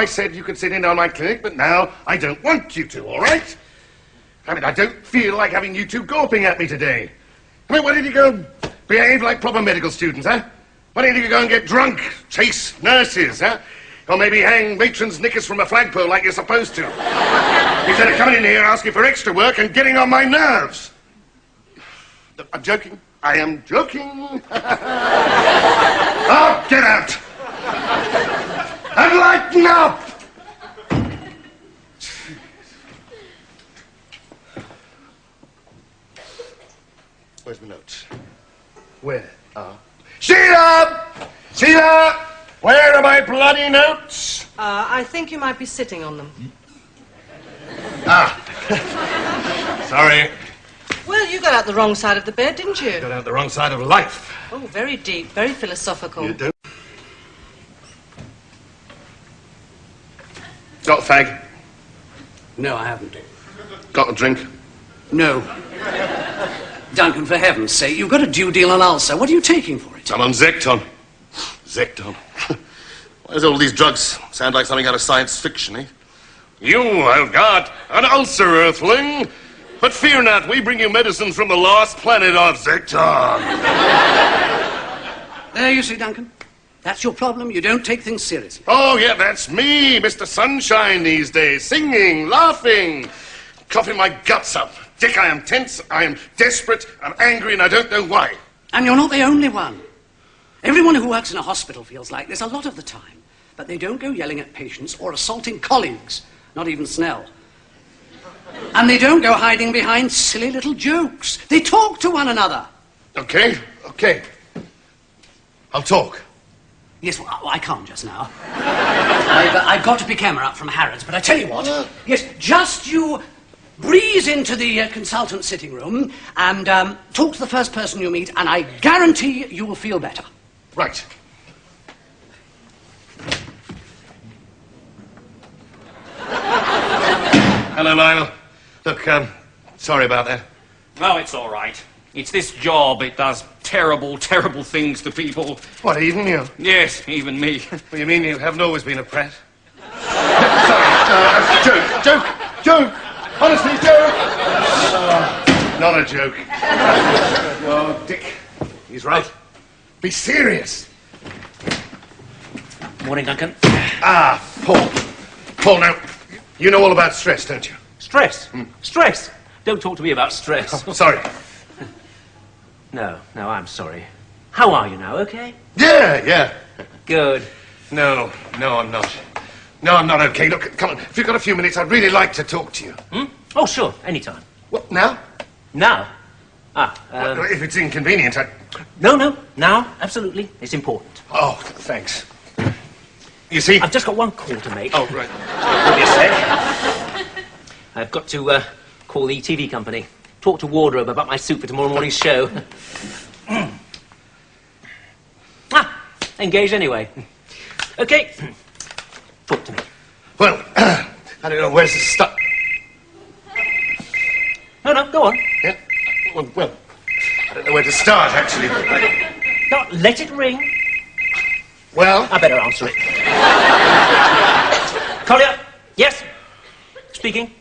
I said you could sit in on my clinic, but now I don't want you to, all right? I mean, I don't feel like having you two gawping at me today. I mean, why did you go and behave like proper medical students, huh? Why didn't you go and get drunk, chase nurses, huh? Or maybe hang matron's knickers from a flagpole like you're supposed to. Instead of coming in here asking for extra work and getting on my nerves. I'm joking. I am joking. Oh, get out. And lighten up. Where's my notes? Where are... Sheila! Sheila! Where are my bloody notes? I think you might be sitting on them. Ah. Sorry. Well, you got out the wrong side of the bed, didn't you? Got out the wrong side of life. Oh, very deep, very philosophical. You do? Got a fag? No, I haven't. Got a drink? No. Duncan, for heaven's sake, you've got a due deal on ulcer. What are you taking for it? I'm on Zecton. Zecton. Why does all these drugs sound like something out of science fiction, eh? You have got an ulcer, Earthling. But fear not, we bring you medicine from the lost planet of Zecton. There you see, Duncan. That's your problem. You don't take things seriously. Oh, yeah, that's me, Mr. Sunshine these days. Singing, laughing, coughing my guts up. Dick, I am tense, I am desperate, I'm angry, and I don't know why. And you're not the only one. Everyone who works in a hospital feels like this a lot of the time. But they don't go yelling at patients or assaulting colleagues, not even Snell. And they don't go hiding behind silly little jokes. They talk to one another. Okay. I'll talk. Yes, well, I can't just now. I've got to pick Emma up from Harrods, but I tell you what. Yes, just you breeze into the consultant's sitting room and talk to the first person you meet, and I guarantee you will feel better. Right. Hello, Lionel. Look, sorry about that. Oh, it's all right. It's this job. It does terrible, terrible things to people. What, even you? Yes, even me. What do you mean you haven't always been a prat? Sorry, joke. Honestly, joke. Not a joke. Oh, Dick, he's right. Be serious. Morning, Duncan. Ah, Paul. Paul, now, you know all about stress, don't you? Stress? Stress? Don't talk to me about stress. Oh, sorry. No, I'm sorry. How are you now, okay? Yeah. Good. No, I'm not. No, I'm not okay. Look, come on. If you've got a few minutes, I'd really like to talk to you. Oh, sure. Anytime. What, now? Now? Well, if it's inconvenient, No. Now, absolutely. It's important. Oh, thanks. You see... I've just got one call to make. Oh, right. Give me a sec. I've got to call the TV company. Talk to wardrobe about my suit for tomorrow morning's show. Engaged anyway. Okay. Talk to me. Well, I don't know where's the start. No, go on. Yeah? Well, I don't know where to start, actually. No, let it ring. Well? I better answer it. Collier? Yes? Speaking?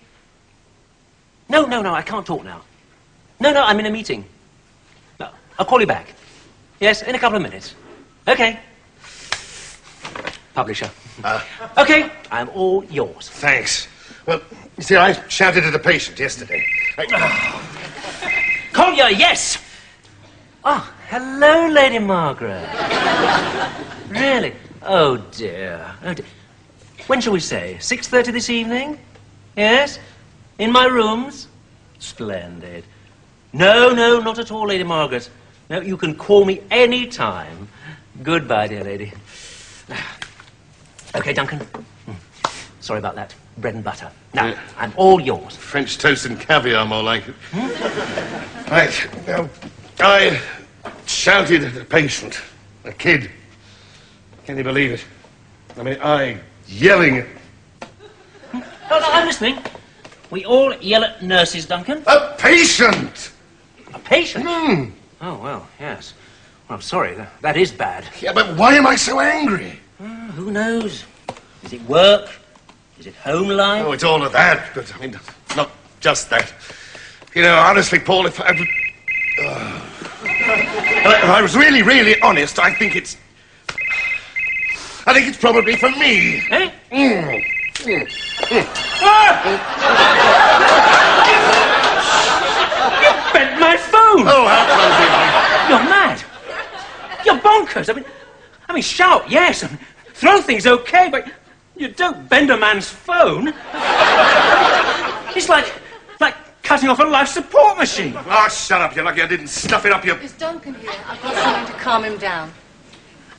No, I can't talk now. No, I'm in a meeting. No, I'll call you back. Yes, in a couple of minutes. Okay. Publisher. Okay, I'm all yours. Thanks. Well, you see, I shouted at a patient yesterday. Collier, yes! Ah, hello, Lady Margaret. Really? Oh, dear. When shall we say? 6:30 this evening? Yes? In my rooms? Splendid. No, not at all, Lady Margaret. No, you can call me any time. Goodbye, dear lady. Okay, Duncan. Sorry about that. Bread and butter. Now, I'm all yours. French toast and caviar, more like it. Right. Now, I shouted at a patient, a kid. Can you believe it? I mean, yelling at... No, I'm listening. We all yell at nurses, Duncan. A patient! A patient? Oh, well, yes. Well, I'm sorry. That is bad. Yeah, but why am I so angry? Who knows? Is it work? Is it home life? Oh, it's all of that, but I mean, not just that. You know, honestly, Paul, if I was really, really honest, I think it's probably for me. Eh? You bent my phone! Oh, how clumsy of me. You're mad. You're bonkers. I mean, shout, yes. And throw things, okay, but you don't bend a man's phone. It's like cutting off a life support machine. Oh, shut up. You're lucky I didn't stuff it up your... Is Duncan here? I've got something to calm him down.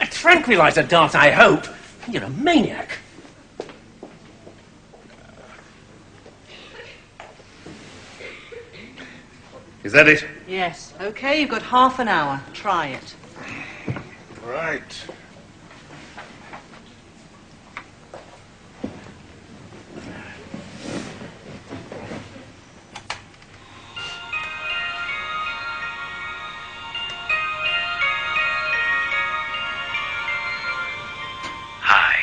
A tranquilizer dart, I hope. You're a maniac. Is that it? Yes. Okay, you've got half an hour. Try it. Right. Hi.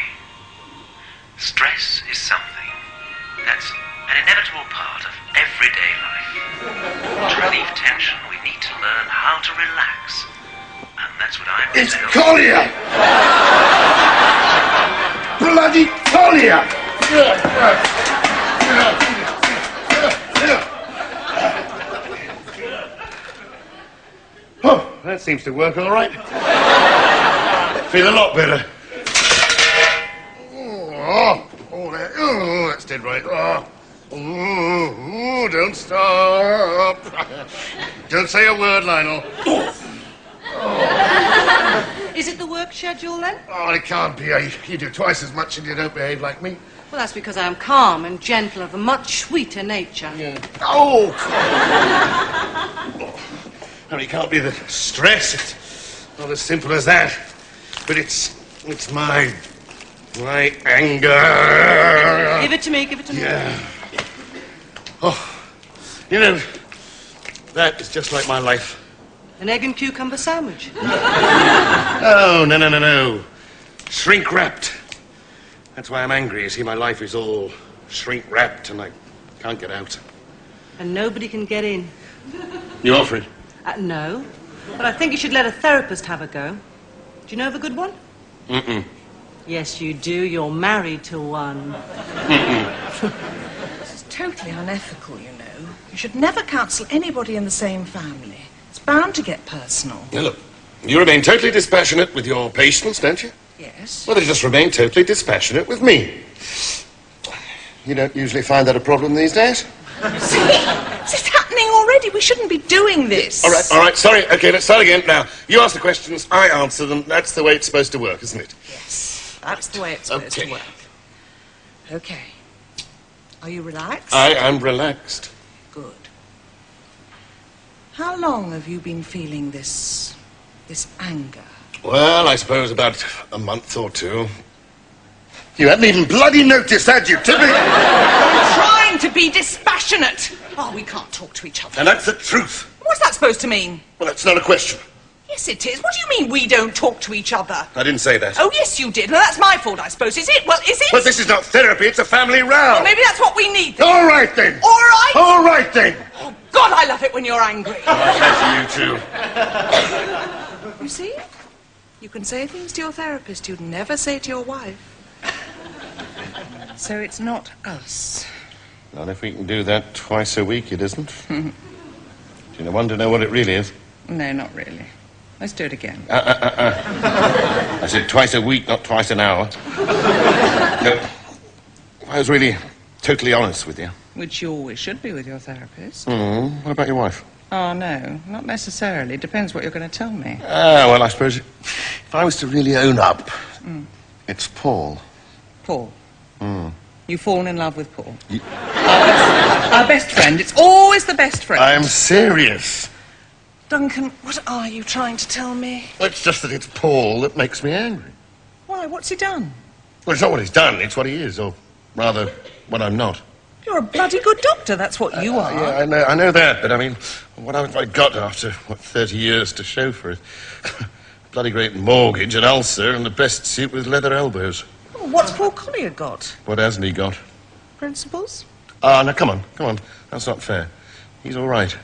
Stress is something that's an inevitable part of everyday life. To relieve tension, we need to learn how to relax. And that's what I'm It's going to Collier! Bloody Collier! Oh, that seems to work all right. Feel a lot better. Oh, that's dead right. Oh, don't stop. Don't say a word, Lionel. Is it the work schedule then? Oh, it can't be. You do twice as much and you don't behave like me. Well, that's because I am calm and gentle, of a much sweeter nature. Yeah. Oh, I mean, it can't be the stress. It's not as simple as that. But it's my anger. Give it to me, give it to me. Yeah. Oh, you know, that is just like my life. An egg and cucumber sandwich. Oh, no. Shrink-wrapped. That's why I'm angry. You see, my life is all shrink-wrapped and I can't get out. And nobody can get in. You offering? No. But I think you should let a therapist have a go. Do you know of a good one? Mm-mm. Yes, you do. You're married to one. This is totally unethical, you know. You should never counsel anybody in the same family. It's bound to get personal. Now, look, you remain totally dispassionate with your patients, don't you? Yes. Well, then just remain totally dispassionate with me. You don't usually find that a problem these days? See? It's happening already. We shouldn't be doing this. All right, sorry. Okay, let's start again. Now, you ask the questions, I answer them. That's the way it's supposed to work, isn't it? Yes, that's the way it's supposed to work. Okay. Are you relaxed? I am relaxed. Good. How long have you been feeling this anger? Well, I suppose about a month or two. You hadn't even bloody noticed, had you, Timmy? I'm trying to be dispassionate. Oh, we can't talk to each other. And that's the truth. What's that supposed to mean? Well, that's not a question. Yes, it is. What do you mean we don't talk to each other? I didn't say that. Oh, yes, you did. Well, that's my fault, I suppose. Is it? Well, is it? But this is not therapy, it's a family row. Well, maybe that's what we need. All right, then. All right? All right, then. Oh, God, I love it when you're angry. I love you, too. You see? You can say things to your therapist you'd never say to your wife. So it's not us. Not if we can do that twice a week, it isn't. Do you want to know what it really is? No, not really. Let's do it again. I said twice a week, not twice an hour. No, I was really totally honest with you. Which you always should be with your therapist. What about your wife? Oh, no, not necessarily. Depends what you're going to tell me. Well, I suppose if I was to really own up, it's Paul. Paul. You've fallen in love with Paul. Our best friend. It's always the best friend. I'm serious. Duncan, what are you trying to tell me? Well, it's just that it's Paul that makes me angry. Why, what's he done? Well, it's not what he's done, it's what he is, or rather, what I'm not. You're a bloody good doctor, that's what you are. Yeah, I know that, but I mean, what have I got after, 30 years to show for it? Bloody great mortgage, an ulcer, and the best suit with leather elbows. Oh, what's Paul Collier got? What hasn't he got? Principles? Ah, now come on. That's not fair. He's all right.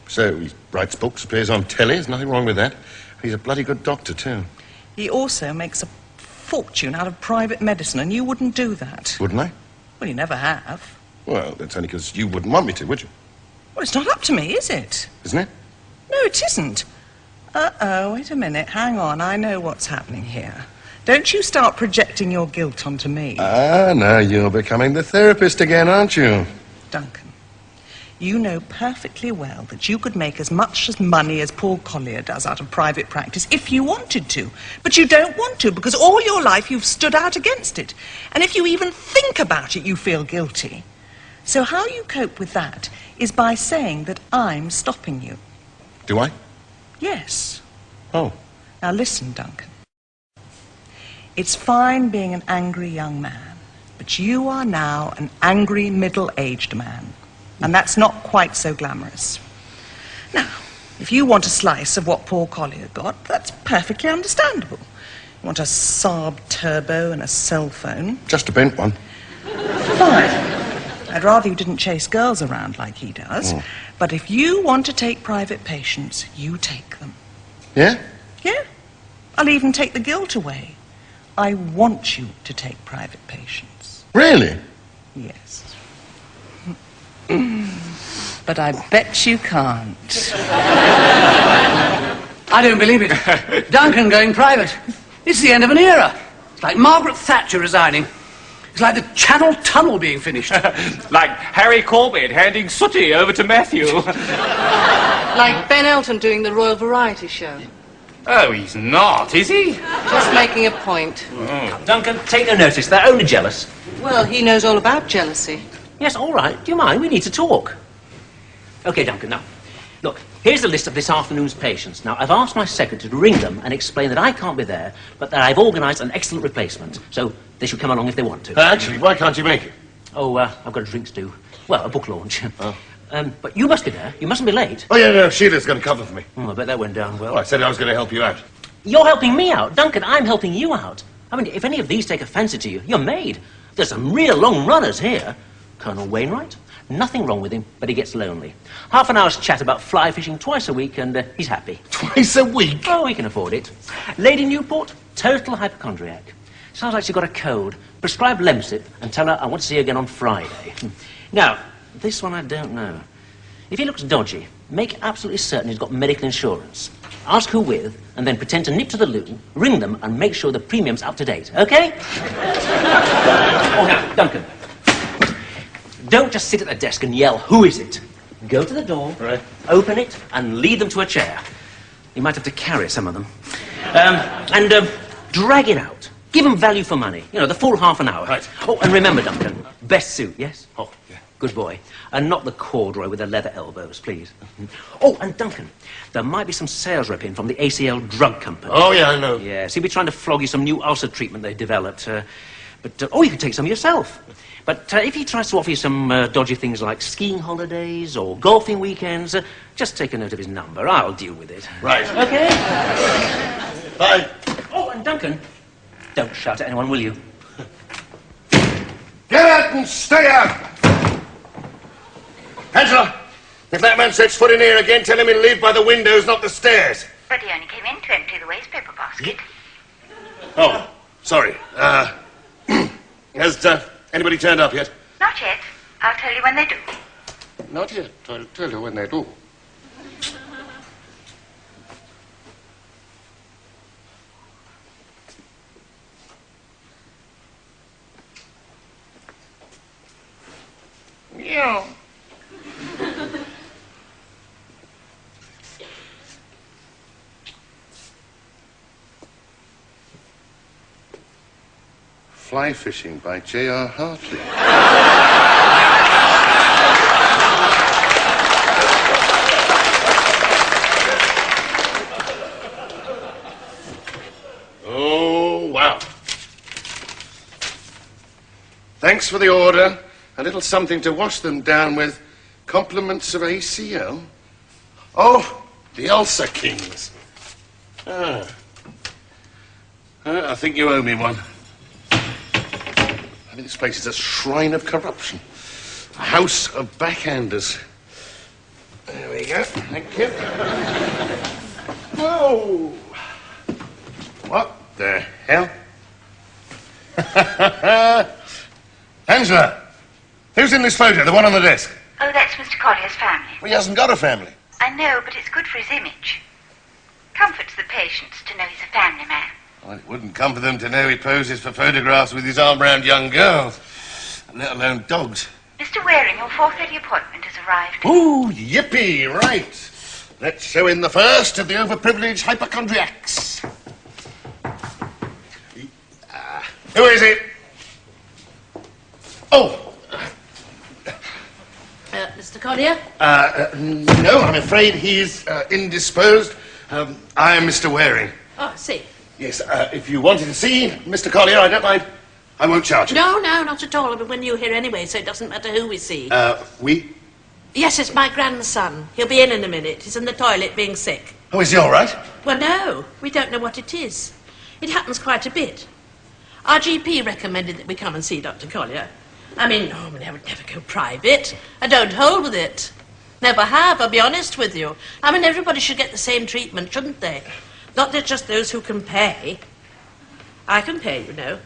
So, he writes books, appears on telly, there's nothing wrong with that. He's a bloody good doctor, too. He also makes a fortune out of private medicine, and you wouldn't do that. Wouldn't I? Well, you never have. Well, that's only because you wouldn't want me to, would you? Well, it's not up to me, is it? Isn't it? No, it isn't. Uh-oh, wait a minute. Hang on, I know what's happening here. Don't you start projecting your guilt onto me. Ah, now you're becoming the therapist again, aren't you? Duncan, you know perfectly well that you could make as much money as Paul Collier does out of private practice if you wanted to. But you don't want to, because all your life you've stood out against it. And if you even think about it, you feel guilty. So how you cope with that is by saying that I'm stopping you. Do I? Yes. Oh. Now listen, Duncan. It's fine being an angry young man, but you are now an angry middle-aged man. And that's not quite so glamorous. Now, if you want a slice of what Paul Collier got, that's perfectly understandable. You want a Saab turbo and a cell phone. Just a bent one. Fine. I'd rather you didn't chase girls around like he does. But if you want to take private patients, you take them. Yeah? Yeah. I'll even take the guilt away. I want you to take private patients. Really? Yes. But I bet you can't. I don't believe it. Duncan going private. It's the end of an era. It's like Margaret Thatcher resigning. It's like the Channel Tunnel being finished. Like Harry Corbett handing Sooty over to Matthew. Like Ben Elton doing the Royal Variety Show. Oh, he's not, is he? Just making a point. Duncan, take no notice. They're only jealous. Well, he knows all about jealousy. Yes, all right. Do you mind? We need to talk. OK, Duncan, now, look, here's the list of this afternoon's patients. Now, I've asked my secretary to ring them and explain that I can't be there, but that I've organised an excellent replacement, so they should come along if they want to. Actually, why can't you make it? Oh, I've got a drink to do. Well, a book launch. Oh. But you must be there. You mustn't be late. Oh, yeah, no, Sheila's going to cover for me. Oh, I bet that went down well. Well, I said I was going to help you out. You're helping me out. Duncan, I'm helping you out. I mean, if any of these take a fancy to you, you're made. There's some real long runners here. Colonel Wainwright, nothing wrong with him, but he gets lonely. Half an hour's chat about fly fishing twice a week, and he's happy. Twice a week? Oh, he can afford it. Lady Newport, total hypochondriac. Sounds like she's got a cold. Prescribe Lemsip and tell her I want to see her again on Friday. Now, this one I don't know. If he looks dodgy, make absolutely certain he's got medical insurance. Ask who with, and then pretend to nip to the loo, ring them, and make sure the premium's up to date, OK? Oh, now, Duncan. Don't just sit at the desk and yell, who is it? Go to the door, right, open it, and lead them to a chair. You might have to carry some of them. Drag it out. Give them value for money. You know, the full half an hour. Right. Oh, and remember, Duncan, best suit, yes? Oh, yeah. Good boy. And not the corduroy with the leather elbows, please. Oh, and Duncan, there might be some sales rep in from the ACL drug company. Oh, yeah, I know. Yes, he'll be trying to flog you some new ulcer treatment they developed. You can take some yourself. But if he tries to offer you some dodgy things like skiing holidays or golfing weekends, just take a note of his number. I'll deal with it. Right. OK? Bye. Oh, and Duncan, don't shout at anyone, will you? Get out and stay out! Angela, if that man sets foot in here again, tell him he'll leave by the windows, not the stairs. But he only came in to empty the wastepaper basket. Oh, sorry. Has anybody turned up yet? Not yet. I'll tell you when they do. Not yet. I'll tell you when they do. Yeah. Fly Fishing by J.R. Hartley. Oh, wow. Thanks for the order. A little something to wash them down with. Compliments of ACL. Oh, the Ulcer Kings. I think you owe me one. I mean, this place is a shrine of corruption. A house of backhanders. There we go. Thank you. Whoa! What the hell? Angela, who's in this photo, the one on the desk? Oh, that's Mr. Collier's family. Well, he hasn't got a family. I know, but it's good for his image. Comforts the patients to know he's a family man. Well, it wouldn't comfort them to know he poses for photographs with his arm round young girls, let alone dogs. Mr. Waring, your 4:30 appointment has arrived. Ooh, yippee, right. Let's show in the first of the overprivileged hypochondriacs. Who is it? Oh. Mr. Collier? No, I'm afraid he's indisposed. I am Mr. Waring. Oh, I see. Yes, if you wanted to see Mr. Collier, I don't mind. I won't charge you. No, not at all. I mean, we're new here anyway, so it doesn't matter who we see. We? Yes, it's my grandson. He'll be in a minute. He's in the toilet being sick. Oh, is he all right? Well, no, we don't know what it is. It happens quite a bit. Our GP recommended that we come and see Dr. Collier. I mean, normally I would never go private. I don't hold with it. Never have, I'll be honest with you. I mean, everybody should get the same treatment, shouldn't they? Not that just those who can pay. I can pay, you know.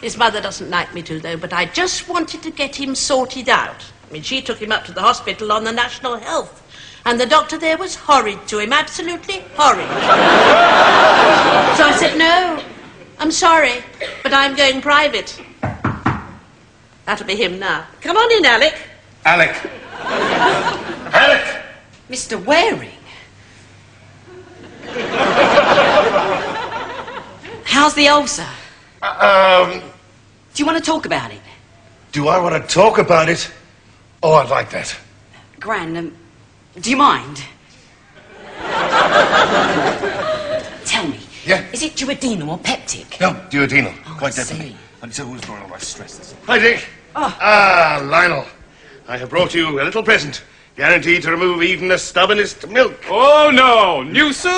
His mother doesn't like me to, though, but I just wanted to get him sorted out. I mean, she took him up to the hospital on the National Health, and the doctor there was horrid to him, absolutely horrid. So I said, no, I'm sorry, but I'm going private. That'll be him now. Come on in, Alec. Alec. Alec! Mr. Waring? How's the ulcer? Do you want to talk about it? Do I want to talk about it? Oh, I'd like that. Gran, do you mind? Tell me. Yeah? Is it duodenal or peptic? No, duodenal. Oh, Quite I definitely. see. And it's always brought on by stress. Hi, Dick. Oh. Ah, Lionel. I have brought you a little present. Guaranteed to remove even the stubbornest milk. Oh, no. New suit.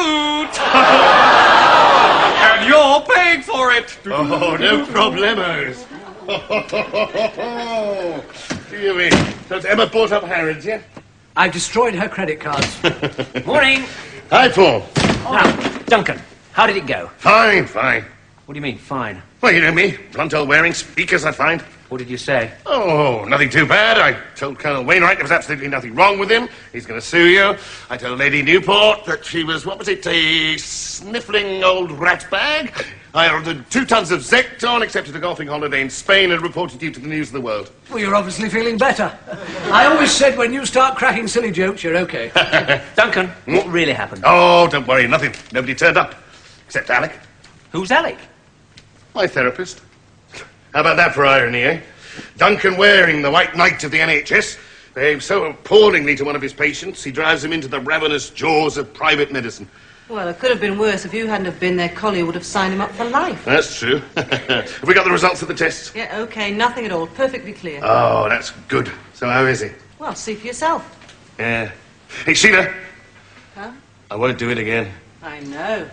And you're paying for it. Oh, no problemos. Dear me. So it's Emma bought up Harrods, yeah? I've destroyed her credit cards. Morning. Hi, Paul. Now, Duncan, how did it go? Fine, fine. What do you mean, fine? Well, you know me. Blunt old wearing speakers, I find. What did you say? Oh, nothing too bad. I told Colonel Wainwright there was absolutely nothing wrong with him. He's going to sue you. I told Lady Newport that she was, what was it, a sniffling old rat bag. I ordered 2 tons of Zecton, accepted a golfing holiday in Spain, and reported you to the news of the world. Well, you're obviously feeling better. I always said when you start cracking silly jokes, you're okay. Duncan, what really happened? Oh, don't worry, nothing. Nobody turned up. Except Alec, Who's Alec? my therapist. How about that for irony, eh? Duncan Waring, the White Knight of the NHS, behaves so appallingly to one of his patients, he drives him into the ravenous jaws of private medicine. Well, it could have been worse. If you hadn't have been there, Collier would have signed him up for life. That's true. Have we got the results of the tests? Yeah, OK, nothing at all. Perfectly clear. Oh, that's good. So how is he? Well, see for yourself. Yeah. Hey, Sheila. Huh? I won't do it again. I know.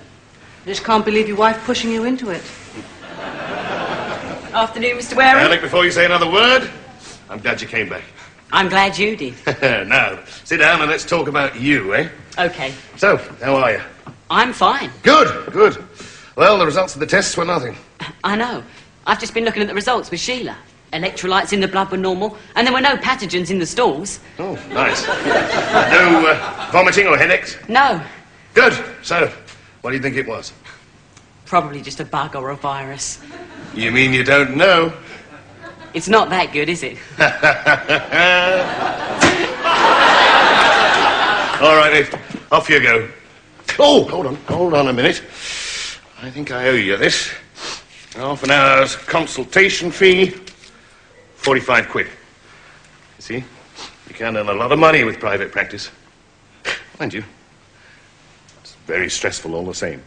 I just can't believe your wife pushing you into it. Afternoon, Mr. Waring. Alec, before you say another word, I'm glad you came back. I'm glad you did. Now, sit down and let's talk about you, eh? Okay. So, how are you? I'm fine. Good, good. Well, the results of the tests were nothing. I know. I've just been looking at the results with Sheila. Electrolytes in the blood were normal, and there were no pathogens in the stools. Oh, nice. No vomiting or headaches? No. Good. So, what do you think it was? Probably just a bug or a virus. You mean you don't know? It's not that good, is it? All right, Ed. Off you go. Oh, hold on a minute. I think I owe you this. Half an hour's consultation fee, 45 quid. You see, you can earn a lot of money with private practice. Mind you, it's very stressful all the same.